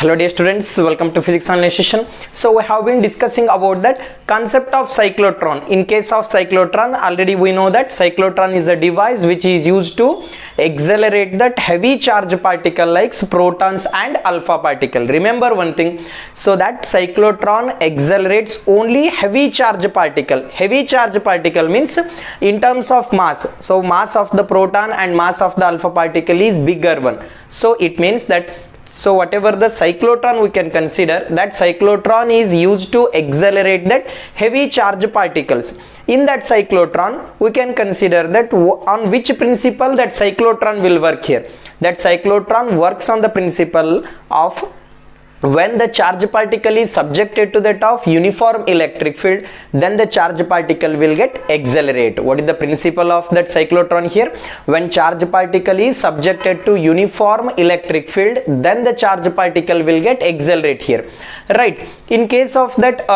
Hello dear students, welcome to physics online session. So we have been discussing about that concept of cyclotron. In case of cyclotron, already we know that cyclotron is a device which is used to accelerate that heavy charge particle like protons and alpha particle. Remember one thing, so that cyclotron accelerates only heavy charge particle. Heavy charge particle means in terms of mass. So mass of the proton and mass of the alpha particle is bigger one. So it means that whatever the cyclotron we can consider, that cyclotron is used to accelerate that heavy charge particles. In that cyclotron we can consider that on which principle that cyclotron will work here. That cyclotron works on the principle of when the charge particle is subjected to that of uniform electric field, then the charge particle will get accelerate. What is the principle of that cyclotron here? When charge particle is subjected to uniform electric field, then the charge particle will get accelerate here, right? In case of that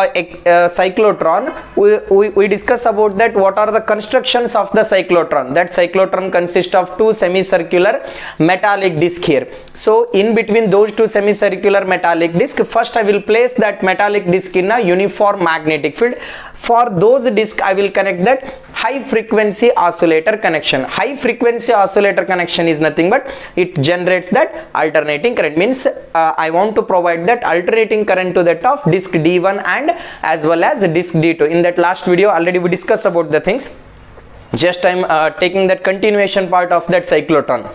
cyclotron, we discuss about that what are the constructions of the cyclotron. That cyclotron consists of two semicircular metallic disc here. So in between those two semicircular metallic disc, first I will place that metallic disc in a uniform magnetic field. For those disc I will connect that high frequency oscillator connection. High frequency oscillator connection is nothing but it generates that alternating current. Means I want to provide that alternating current to that of disc D1 and as well as disc D2. In that last video already we discussed about the things. Just I am taking that continuation part of that cyclotron.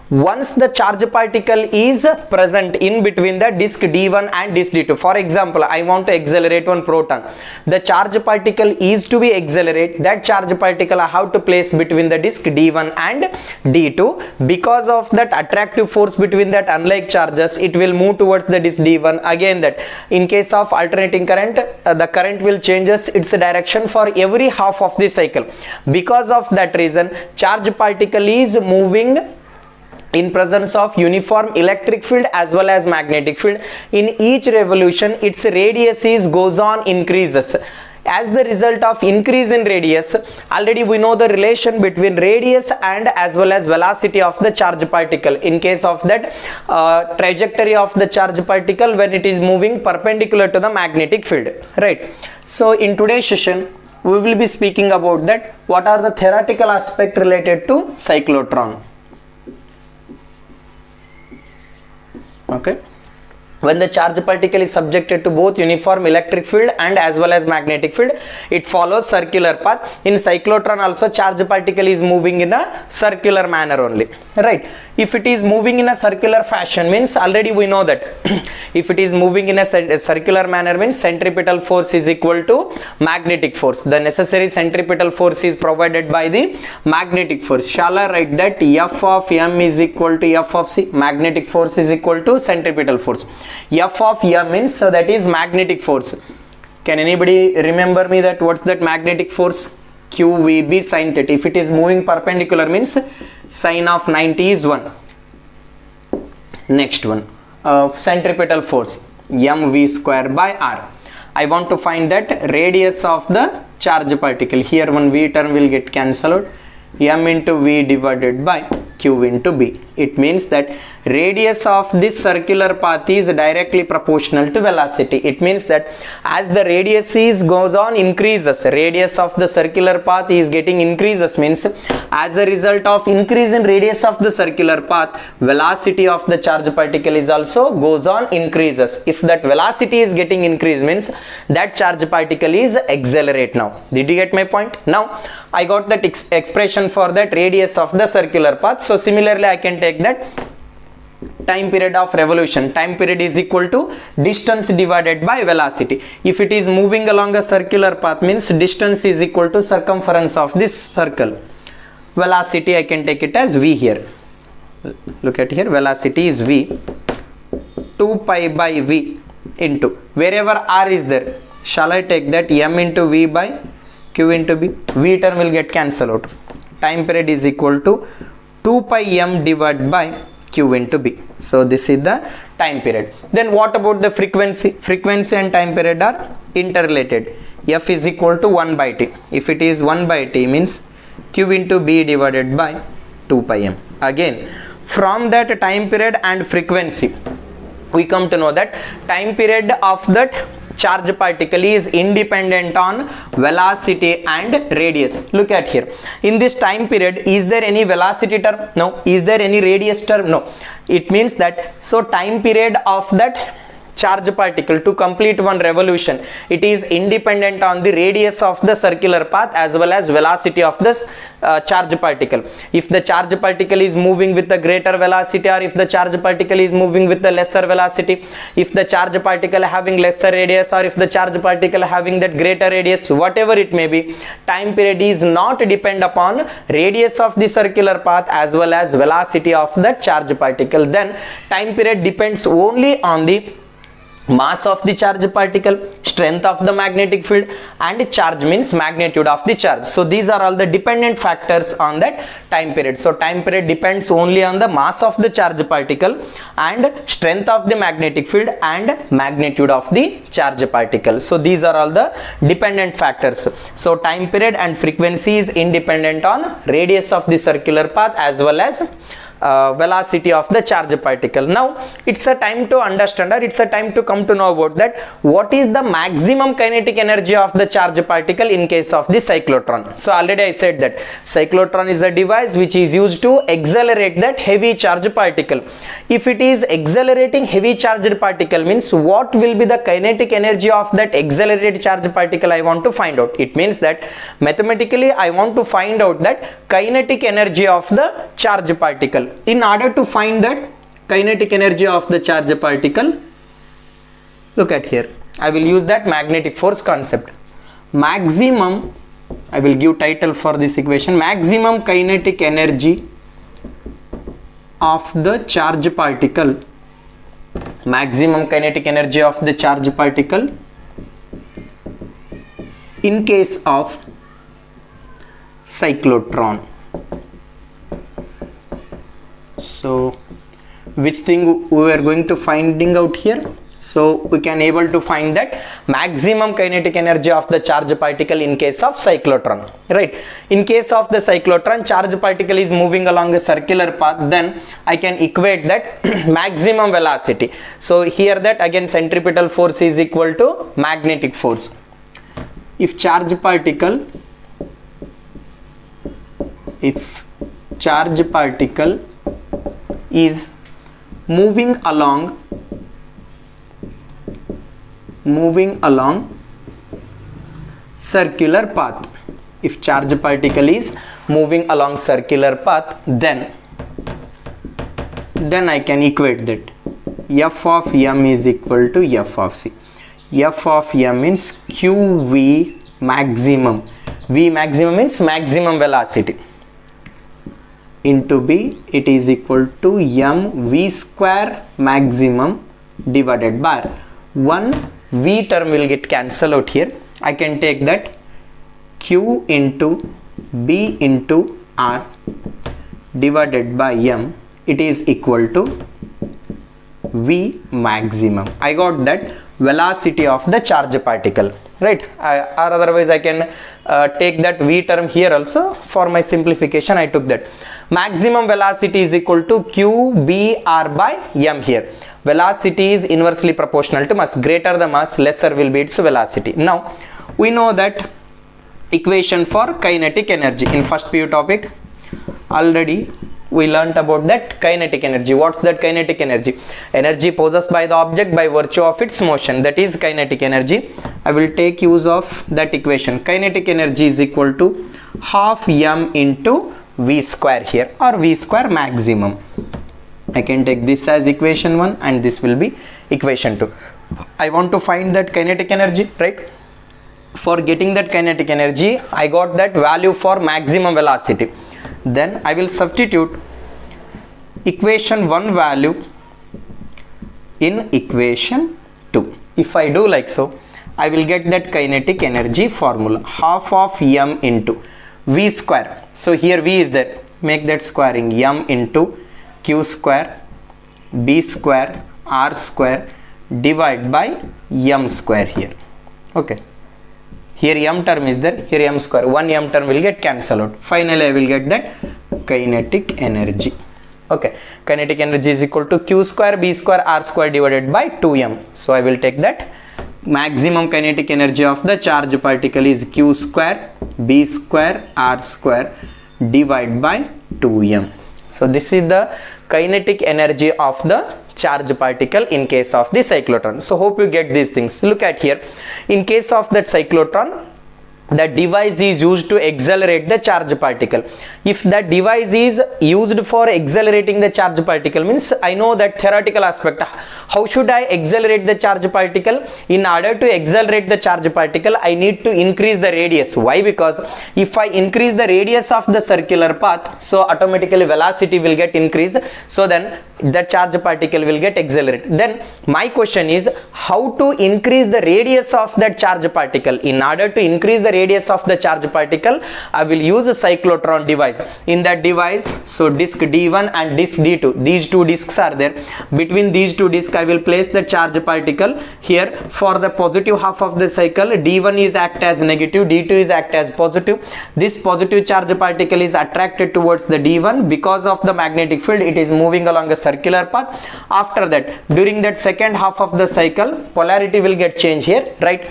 Once the charge particle is present in between the disc D1 and disc D2, for example I want to accelerate one proton, the charge particle is to be accelerate. That charge particle I have to place between the disc D1 and D2. Because of that attractive force between that unlike charges, it will move towards the disc D1. Again, that in case of alternating current, the current will changes its direction for every half of the cycle. Because of that reason, charge particle is moving in presence of uniform electric field as well as magnetic field. In each revolution its radius goes on increases. As the result of increase in radius, already we know the relation between radius and as well as velocity of the charge particle. In case of that trajectory of the charge particle when it is moving perpendicular to the magnetic field, right? So in today's session we will be speaking about that what are the theoretical aspect related to cyclotron. Okay, when the charge particle is subjected to both uniform electric field and as well as magnetic field, it follows circular path. In cyclotron also charge particle is moving in a circular manner only, right? If it is moving in a circular fashion means already we know that if it is moving in a circular manner means centripetal force is equal to magnetic force. The necessary centripetal force is provided by the magnetic force. Shall I write that F of m is equal to F of c? Magnetic force is equal to centripetal force. F of m means so that is magnetic force. Can anybody remember me that what's that magnetic force? QVB sin theta. If it is moving perpendicular means sine of 90 is 1. Next one, centripetal force mv square by r. I want to find that radius of the charge particle. Here one v term will get cancelled. M into v divided by q into b. It means that radius of this circular path is directly proportional to velocity. It means that as the radius goes on increases, radius of the circular path is getting increases means as a result of increase in radius of the circular path, velocity of the charge particle is also goes on increases. If that velocity is getting increased means that charge particle is accelerate. Now did you get my point? Now I got that expression for that radius of the circular path. So similarly I can take that time period of revolution. Time period is equal to distance divided by velocity. If it is moving along a circular path means distance is equal to circumference of this circle. Velocity I can take it as v here. Look at here, velocity is v. 2 pi by v into wherever r is there. Shall I take that m into v by q into b? V term will get cancelled out. Time period is equal to 2 pi m divided by q into b. So this is the time period. Then what about the frequency? Frequency and time period are interrelated. F is equal to 1 by t. If it is 1 by t means q into b divided by 2 pi m. Again from that time period and frequency we come to know that time period of that charge particle is independent on velocity and radius. Look at here, in this time period, is there any velocity term? No. Is there any radius term? No. It means that, so time period of that charge particle to complete one revolution, it is independent on the radius of the circular path as well as velocity of this charge particle. If the charge particle is moving with a greater velocity, or if the charge particle is moving with a lesser velocity, if the charge particle having lesser radius, or if the charge particle having that greater radius, whatever it may be, time period is not depend upon radius of the circular path as well as velocity of that charge particle. Then time period depends only on the mass of the charge particle, strength of the magnetic field, and charge means magnitude of the charge. So these are all the dependent factors on that time period. So time period depends only on the mass of the charge particle and strength of the magnetic field and magnitude of the charge particle. So these are all the dependent factors. So time period and frequency is independent on radius of the circular path as well as velocity of the charge particle. Now it's a time to understand, or it's a time to come to know about that what is the maximum kinetic energy of the charge particle in case of the cyclotron. So already I said that cyclotron is a device which is used to accelerate that heavy charge particle. If it is accelerating heavy charged particle, means what will be the kinetic energy of that accelerated charge particle I want to find out. It means that mathematically I want to find out that kinetic energy of the charge particle. In order to find that kinetic energy of the charge particle, look at here, I will use that magnetic force concept. Maximum, I will give title for this equation, maximum kinetic energy of the charge particle, maximum kinetic energy of the charge particle in case of cyclotron. So which thing we are going to finding out here? So we can able to find that maximum kinetic energy of the charge particle in case of cyclotron, right? In case of the cyclotron, charge particle is moving along a circular path, then I can equate that maximum velocity. So here that again centripetal force is equal to magnetic force. If charge particle is moving along circular path, if charge particle is moving along circular path, then I can equate that f of m is equal to f of c. F of m means qv maximum, v maximum means maximum velocity, into b, it is equal to m v square maximum divided by one v term will get cancelled out here. I can take that q into b into r divided by m, it is equal to v maximum. I got that velocity of the charge particle, right? Or otherwise I can take that v term here also. For my simplification I took that maximum velocity is equal to q b r by m. Here velocity is inversely proportional to mass. Greater the mass, lesser will be its velocity. Now we know that equation for kinetic energy in first PU topic already we learnt about that kinetic energy. What's that kinetic energy? Energy possessed by the object by virtue of its motion, that is kinetic energy. I will take use of that equation. Kinetic energy is equal to half m into v square here, or v square maximum. I can take this as equation 1 and this will be equation 2. I want to find that kinetic energy, right? For getting that kinetic energy, I got that value for maximum velocity. Then I will substitute equation 1 value in equation 2. If I do like so, I will get that kinetic energy formula, half of m into v square. So here v is there, make that squaring, m into q square b square r square divide by m square here. Okay, here m term is there, here m square, one m term will get cancelled out. Finally I will get that kinetic energy. Okay, kinetic energy is equal to q square b square r square divided by 2m. So I will take that maximum kinetic energy of the charge particle is q square b square r square divided by 2m. So this is the kinetic energy of the charge particle in case of the cyclotron. So hope you get these things. Look at here, in case of that cyclotron, the device is used to accelerate the charge particle. If that device is used for accelerating the charge particle, means I know that theoretical aspect, how should I accelerate the charge particle? In order to accelerate the charge particle, I need to increase the radius. Why? Because if I increase the radius of the circular path, so automatically velocity will get increased, so then the charge particle will get accelerated. Then my question is, how to increase the radius of that charge particle? In order to increase the radius of the charge particle, I will use a cyclotron device. In that device, so disk D1 and disk D2, these two disks are there. Between these two disks, I will place the charge particle here. For the positive half of the cycle, D1 is act as negative, D2 is act as positive. This positive charge particle is attracted towards the D1 because of the magnetic field. It is moving along a circular path. After that, during that second half of the cycle, polarity will get changed here, right?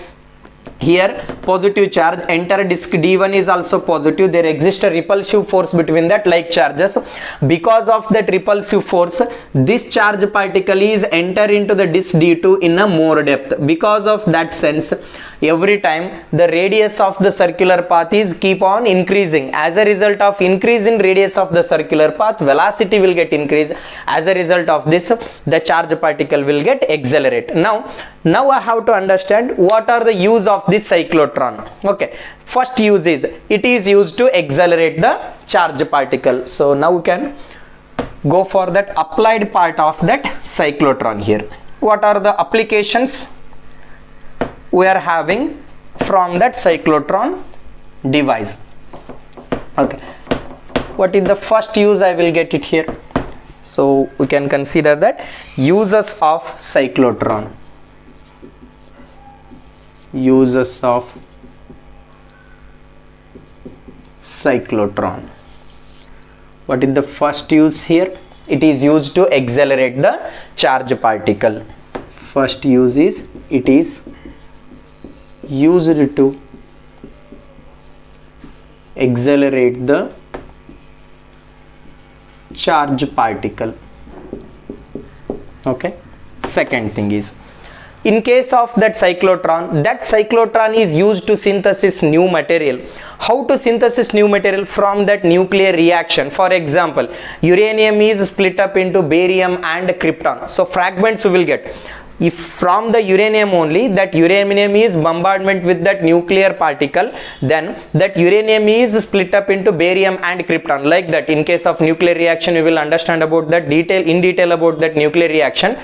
Here positive charge enter disk D1 is also positive. There exists a repulsive force between that like charges. Because of that repulsive force, this charge particle is enter into the disk D2 in a more depth. Because of that sense, every time the radius of the circular path is keep on increasing. As a result of increase in radius of the circular path, velocity will get increased. As a result of this, the charge particle will get accelerate. Now I have to understand what are the use of this cyclotron. Okay, first use is it is used to accelerate the charge particle. So now we can go for that applied part of that cyclotron here. What are the applications we are having from that cyclotron device? Okay, what is the first use? I will get it here. So we can consider that uses of cyclotron. Uses of cyclotron. What is the first use here? It is used to accelerate the charge particle. First use is it is used to accelerate the charge particle. Okay, second thing is, in case of that cyclotron is used to synthesis new material. How to synthesis new material? From that nuclear reaction. For example, uranium is split up into barium and krypton. So fragments we will get. If from the uranium only, that uranium is bombardment with that nuclear particle, then that uranium is split up into barium and krypton. Like that, in case of nuclear reaction, we will understand about that in detail about that nuclear reaction.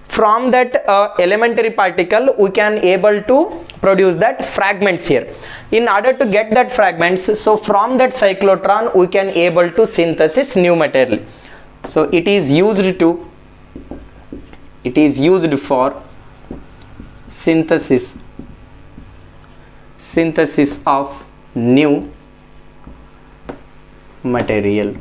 From that elementary particle, we can able to produce that fragments here. In order to get that fragments, so from that cyclotron we can able to synthesis new material. So it is used for synthesis of new material.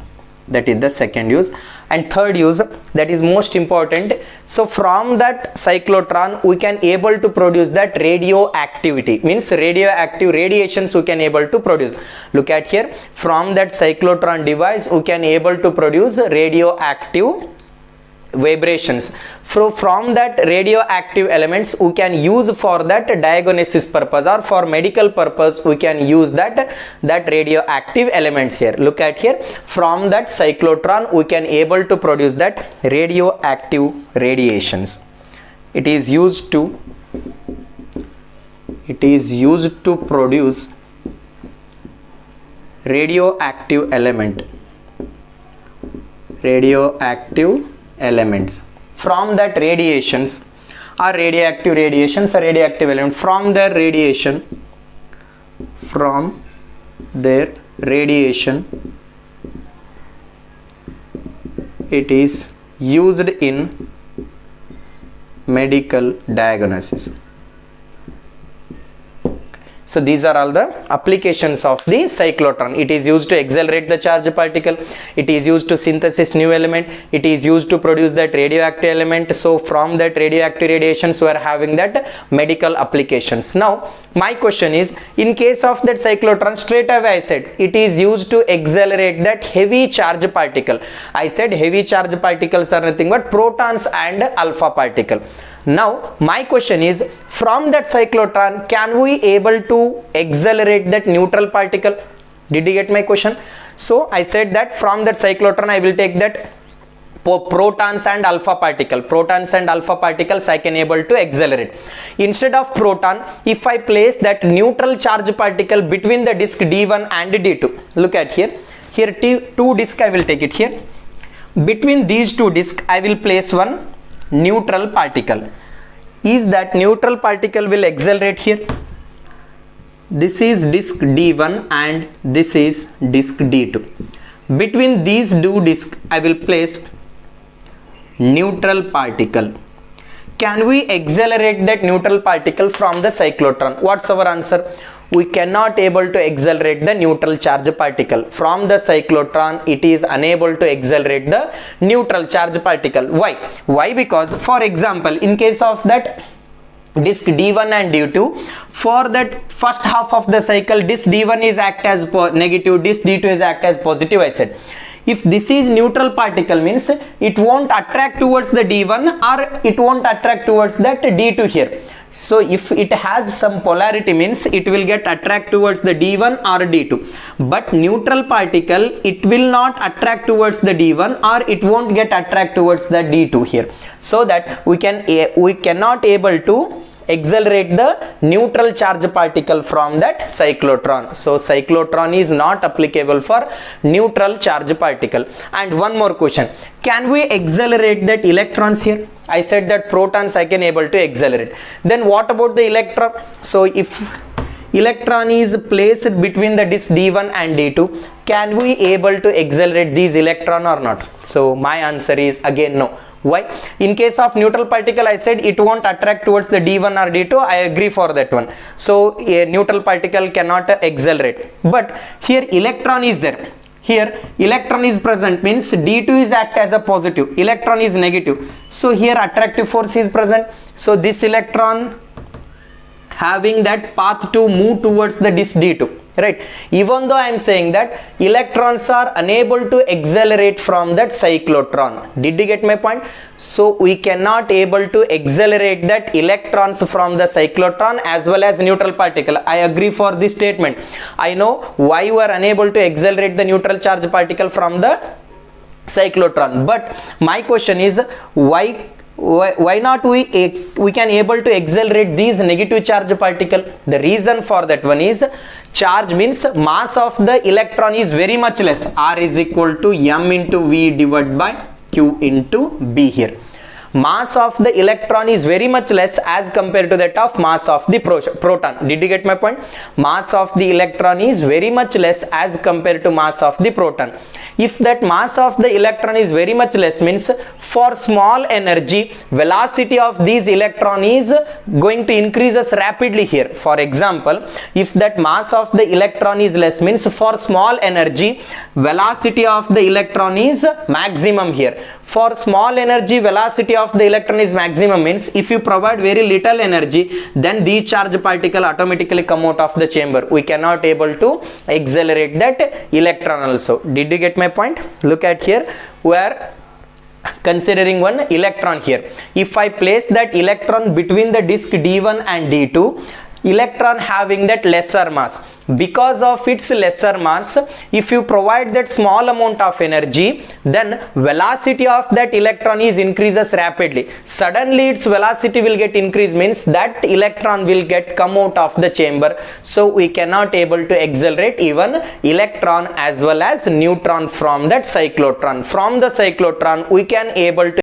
That is the second use. And third use, that is most important. So from that cyclotron we can able to produce that radioactivity, means radioactive radiations we can able to produce. Look at here, from that cyclotron device we can able to produce radioactive vibrations. From that radioactive elements we can use for that diagnosis purpose, or for medical purpose we can use that radioactive elements here. Look at here, from that cyclotron we can able to produce that radioactive radiations. It is used to produce radioactive elements. From that radiations or radioactive element, from their radiation it is used in medical diagnosis. So these are all the applications of the cyclotron. It is used to accelerate the charged particle, it is used to synthesize new element, it is used to produce that radioactive element. So from that radioactive radiations we are having that medical applications. Now my question is, in case of that cyclotron, straight away I said it is used to accelerate that heavy charge particle. I said heavy charge particles are nothing but protons and alpha particle. Now my question is, from that cyclotron can we able to accelerate that neutral particle? Did you get my question? So I said that from that cyclotron I will take that protons and alpha particles I can able to accelerate. Instead of proton, if I place that neutral charge particle between the disk D1 and D2, look at here two disk I will take it here. Between these two disks I will place one neutral particle. Is that neutral particle will accelerate here? This is disk D1 and this is disk D2. Between these two disks I will place neutral particle. Can we accelerate that neutral particle from the cyclotron? What's our answer? We cannot able to accelerate the neutral charge particle. From the cyclotron it is unable to accelerate the neutral charge particle. Why? Because for example, in case of that disk D1 and D2, for that first half of the cycle, disk D1 is act as negative, disk D2 is act as positive, I said. If this is neutral particle means it won't attract towards the D1 or it won't attract towards that D2 here. So if it has some polarity means it will get attract towards the D1 or D2. But neutral particle, it will not attract towards the D1 or it won't get attract towards the D2 here. So that we cannot able to accelerate the neutral charge particle from that cyclotron. So cyclotron is not applicable for neutral charge particle. And one more question, can we accelerate that electrons here? I said that protons I can able to accelerate. Then what about the electron? So if electron is placed between the disk D1 and D2, can we able to accelerate these electron or not? So my answer is again no. Why? In case of neutral particle I said it won't attract towards the D1 or D2. I agree for that one. So a neutral particle cannot accelerate. But here electron is there. Here electron is present means D2 is act as a positive, electron is negative. So here attractive force is present. So this electron having that path to move towards the disk D2. Right, even though I am saying that electrons are unable to accelerate from that cyclotron. Did you get my point? So we cannot able to accelerate that electrons from the cyclotron as well as neutral particle. I agree for this statement. I know why you are unable to accelerate the neutral charge particle from the cyclotron, but my question is why not we can able to accelerate these negative charge particle? The reason for that one is charge means mass of the electron is very much less. R is equal to m into v divided by q into b here. Mass of the electron is very much less as compared to that of mass of the proton. Did you get my point? Mass of the electron is very much less as compared to mass of the proton. If that mass of the electron is very much less means for small energy velocity of these electron is going to increase as rapidly here. For example, if that mass of the electron is less means for small energy velocity of the electron is maximum here. For small energy velocity of the electron is maximum means if you provide very little energy, then the charge particle automatically come out of the chamber. We cannot able to accelerate that electron also. Did you get my point? Look at here, we are considering one electron here. If I place that electron between the disk D1 and D2, electron having that lesser mass, because of its lesser mass, if you provide that small amount of energy, then velocity of that electron is increases rapidly. Suddenly its velocity will get increased means that electron will get come out of the chamber. So we cannot able to accelerate even electron as well as neutron from that cyclotron. From the cyclotron we can able to